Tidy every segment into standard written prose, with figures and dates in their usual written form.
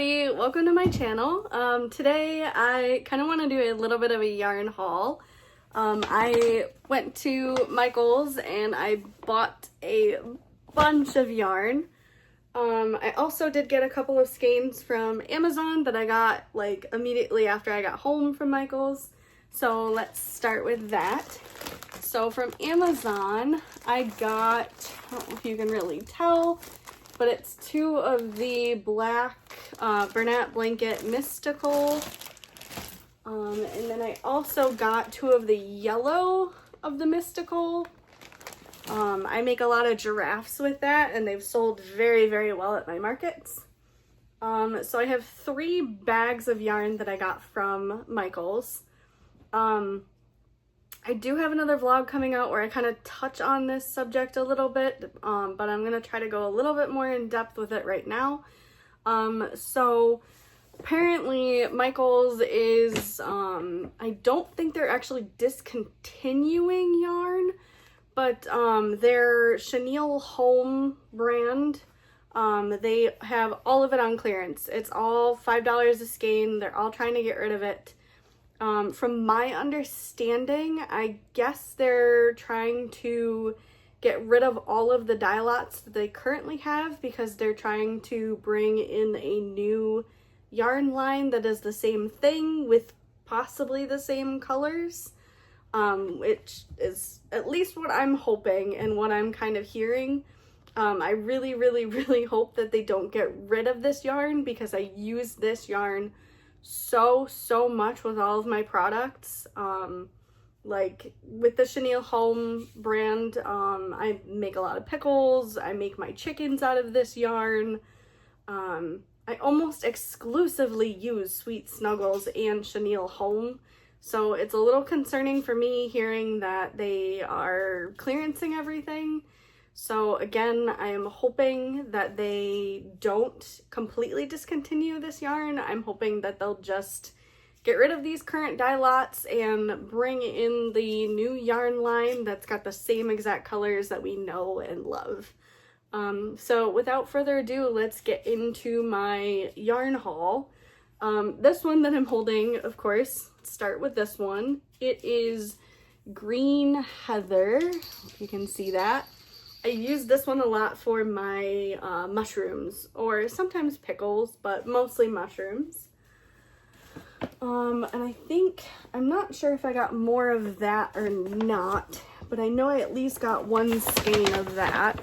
everybody, welcome to my channel. Today I kind of want to do a little bit of a yarn haul. I went to Michael's and I bought a bunch of yarn. I also did get a couple of skeins from Amazon that I got like immediately after I got home from Michael's. So let's start with that. So from Amazon I got, I don't know if you can really tell, but it's two of the black Bernat Blanket Mystical. And then I also got two of the yellow of the Mystical. I make a lot of giraffes with that and they've sold very, very well at my markets. So I have 3 bags of yarn that I got from Michael's. I do have another vlog coming out where I kind of touch on this subject a little bit, but I'm going to try to go a little bit more in depth with it right now. So apparently Michael's is, I don't think they're actually discontinuing yarn, but their Chenille Home brand, they have all of it on clearance. It's all $5 a skein. They're all trying to get rid of it. From my understanding, I guess they're trying to get rid of all of the dye lots that they currently have because they're trying to bring in a new yarn line that is the same thing with possibly the same colors, which is at least what I'm hoping and what I'm kind of hearing. I really, really, really hope that they don't get rid of this yarn because I use this yarn so much with all of my products. Like with the Chenille Home brand, I make a lot of pickles. I make my chickens out of this yarn. I almost exclusively use Sweet Snuggles and Chenille Home, so it's a little concerning for me hearing that they are clearancing everything. So again, I am hoping that they don't completely discontinue this yarn. I'm hoping that they'll just get rid of these current dye lots and bring in the new yarn line that's got the same exact colors that we know and love. So without further ado, let's get into my yarn haul. This one that I'm holding, of course, start with this one. It is Green Heather, if you can see that. I use this one a lot for my mushrooms, or sometimes pickles, but mostly mushrooms. And I think, I'm not sure if I got more of that or not, but I know I at least got 1 skein of that.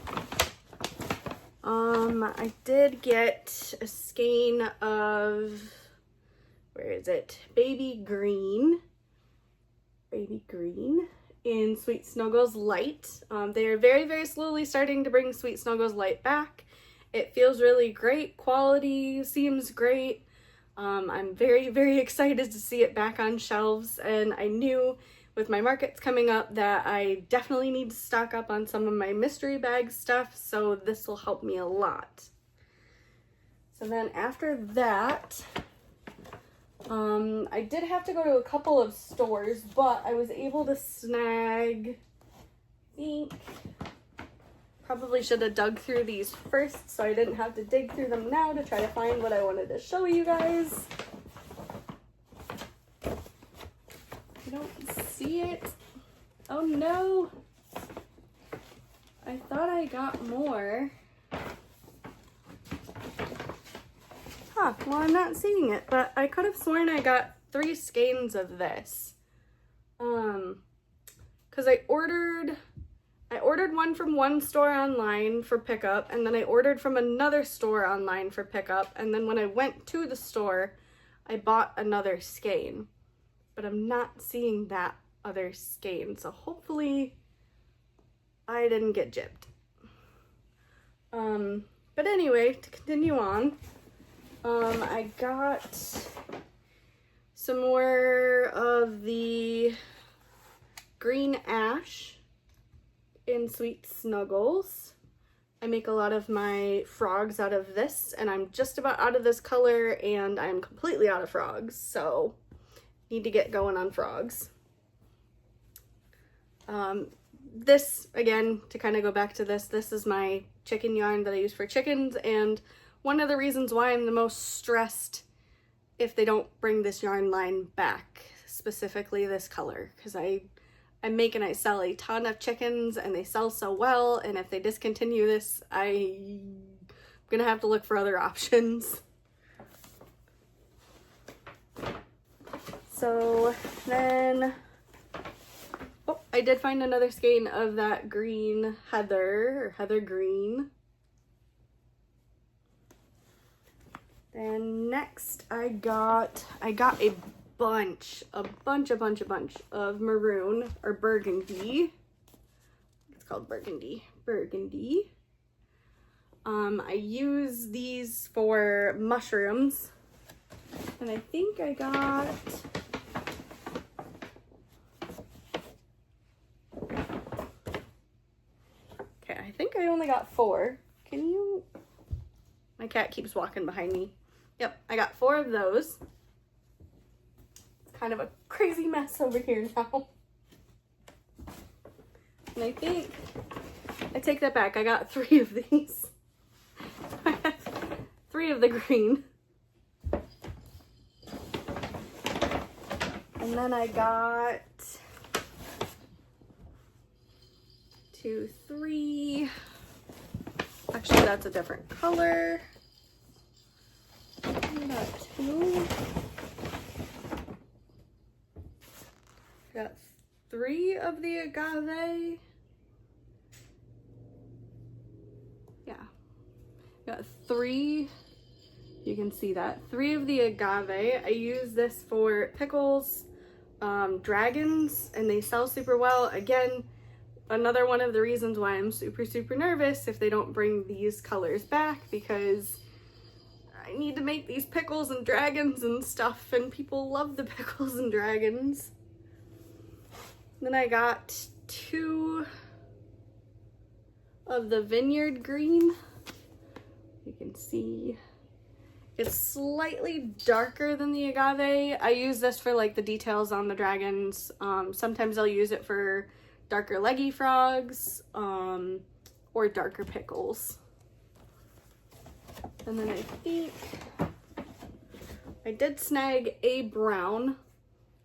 I did get a skein of, where is it? Baby Green in Sweet Snuggles Light. They are very, very slowly starting to bring Sweet Snuggles Light back. It feels really great. Quality seems great. I'm very, very excited to see it back on shelves, and I knew with my markets coming up that I definitely need to stock up on some of my mystery bag stuff, so this will help me a lot. So then after that, I did have to go to a couple of stores, but I was able to snag, I think, probably should have dug through these first so I didn't have to dig through them now to try to find what I wanted to show you guys. I don't see it. Oh no! I thought I got more. Huh, well I'm not seeing it, but I could have sworn I got 3 skeins of this. Cause I ordered one from one store online for pickup, and then I ordered from another store online for pickup, and then when I went to the store, I bought another skein. But I'm not seeing that other skein, so hopefully I didn't get gypped. But anyway, to continue on, I got some more of the Green Ash in Sweet Snuggles. I make a lot of my frogs out of this, and I'm just about out of this color, and I'm completely out of frogs, so need to get going on frogs. This, again, to kind of go back to this is my chicken yarn that I use for chickens, and one of the reasons why I'm the most stressed if they don't bring this yarn line back, specifically this color, because I make and I sell a ton of chickens and they sell so well, and if they discontinue this, I'm gonna have to look for other options. So then, oh, I did find another skein of that green heather, or heather green. Then next I got a bunch of maroon or burgundy. It's called burgundy. I use these for mushrooms, and I think I got I think I only got 4. My cat keeps walking behind me. Yep, I got 4 of those. It's kind of a crazy mess over here now. And I think, I take that back, I got 3 of these. I have 3 of the green. And then I got 2, 3. Actually, that's a different color. I got 2. Got 3 of the agave. Yeah. Got 3. You can see that. 3 of the agave. I use this for pickles, dragons, and they sell super well. Again, another one of the reasons why I'm super nervous if they don't bring these colors back, because I need to make these pickles and dragons and stuff, and people love the pickles and dragons. Then I got 2 of the vineyard green. You can see it's slightly darker than the agave. I use this for like the details on the dragons. Sometimes I'll use it for darker leggy frogs, or darker pickles. And then I think I did snag a brown.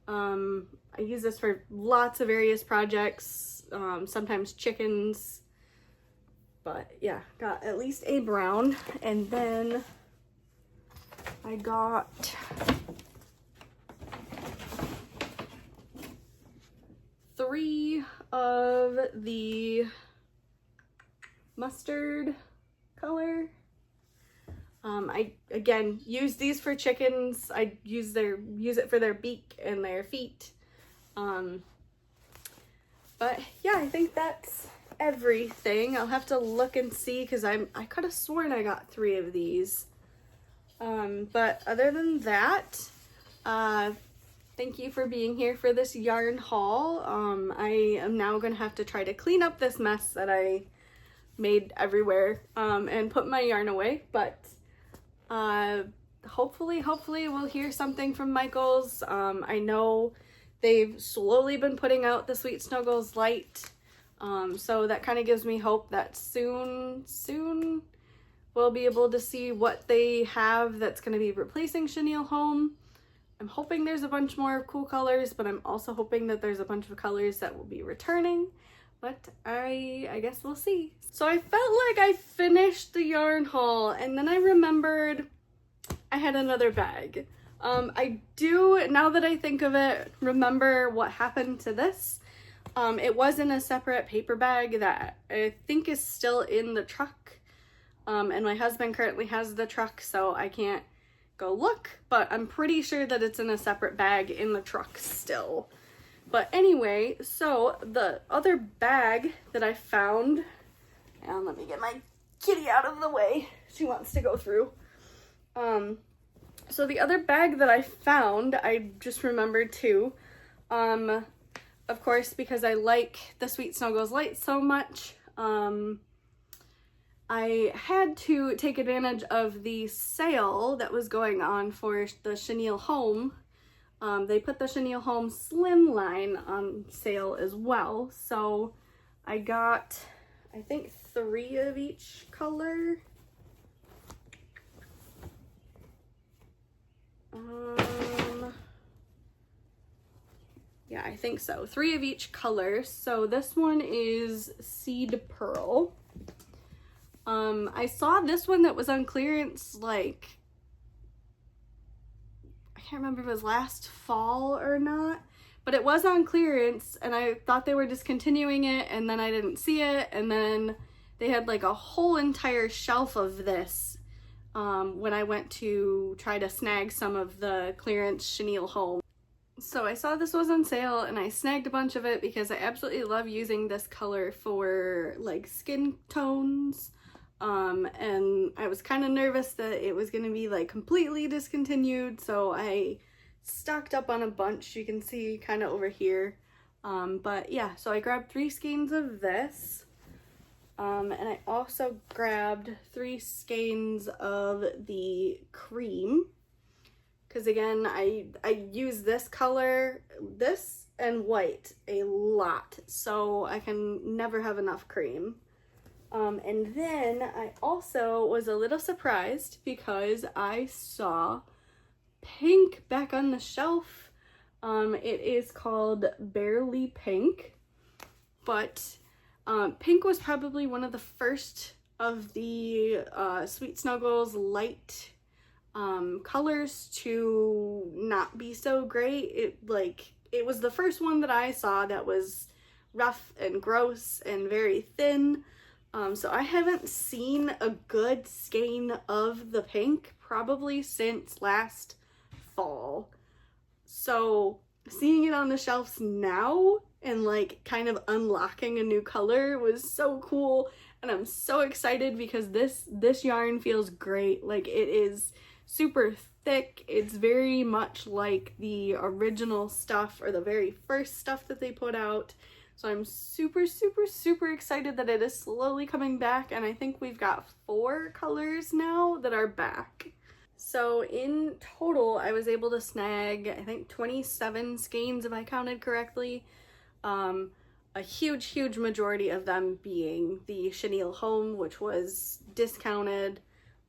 I use this for lots of various projects, sometimes chickens, but yeah, got at least a brown. And then I got 3 of the mustard color. I again use these for chickens. I use it for their beak and their feet. But yeah, I think that's everything. I'll have to look and see, because I could have sworn I got 3 of these. But other than that, thank you for being here for this yarn haul. I am now gonna have to try to clean up this mess that I made everywhere, and put my yarn away, but hopefully we'll hear something from Michaels. I know they've slowly been putting out the Sweet Snuggles Light, so that kind of gives me hope that soon we'll be able to see what they have that's going to be replacing Chenille Home. I'm hoping there's a bunch more cool colors, but I'm also hoping that there's a bunch of colors that will be returning, but I guess we'll see. So I felt like I finished the yarn haul, and then I remembered I had another bag. I do, now that I think of it, remember what happened to this. It was in a separate paper bag that I think is still in the truck. And my husband currently has the truck, so I can't go look, but I'm pretty sure that it's in a separate bag in the truck still. But anyway, so the other bag that I found, and let me get my kitty out of the way. She wants to go through. So the other bag that I found, I just remembered too. Of course, because I like the Sweet Snuggles Light so much, I had to take advantage of the sale that was going on for the Chenille Home. They put the Chenille Home Slim line on sale as well. So I got, I think, 3 of each color. Yeah, I think so. 3 of each color. So this one is Seed Pearl. I saw this one that was on clearance, like, I can't remember if it was last fall or not, but it was on clearance, and I thought they were discontinuing it, and then I didn't see it, and then they had like a whole entire shelf of this when I went to try to snag some of the clearance chenille home. So I saw this was on sale and I snagged a bunch of it because I absolutely love using this color for like skin tones. And I was kind of nervous that it was going to be like completely discontinued, so I stocked up on a bunch. You can see kind of over here. But yeah, so I grabbed 3 skeins of this. And I also grabbed 3 skeins of the cream. Because again, I use this color, this and white a lot, so I can never have enough cream. And then I also was a little surprised because I saw pink back on the shelf. It is called Barely Pink, but pink was probably one of the first of the Sweet Snuggles light colors to not be so great. It was the first one that I saw that was rough and gross and very thin. So I haven't seen a good skein of the pink probably since last fall. So seeing it on the shelves now and like kind of unlocking a new color was so cool, and I'm so excited because this yarn feels great. Like, it is super thick. It's very much like the original stuff, or the very first stuff that they put out. So I'm super, super, super excited that it is slowly coming back, and I think we've got 4 colors now that are back. So in total, I was able to snag, I think, 27 skeins if I counted correctly. A huge, huge majority of them being the chenille home, which was discounted.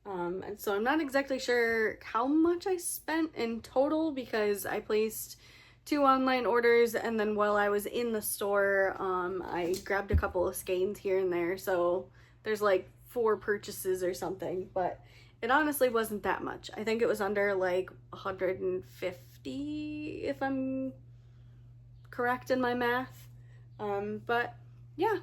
And so I'm not exactly sure how much I spent in total because I placed 2 online orders, and then while I was in the store, I grabbed a couple of skeins here and there, so there's like 4 purchases or something, but it honestly wasn't that much. I think it was under like 150 if I'm correct in my math. But yeah,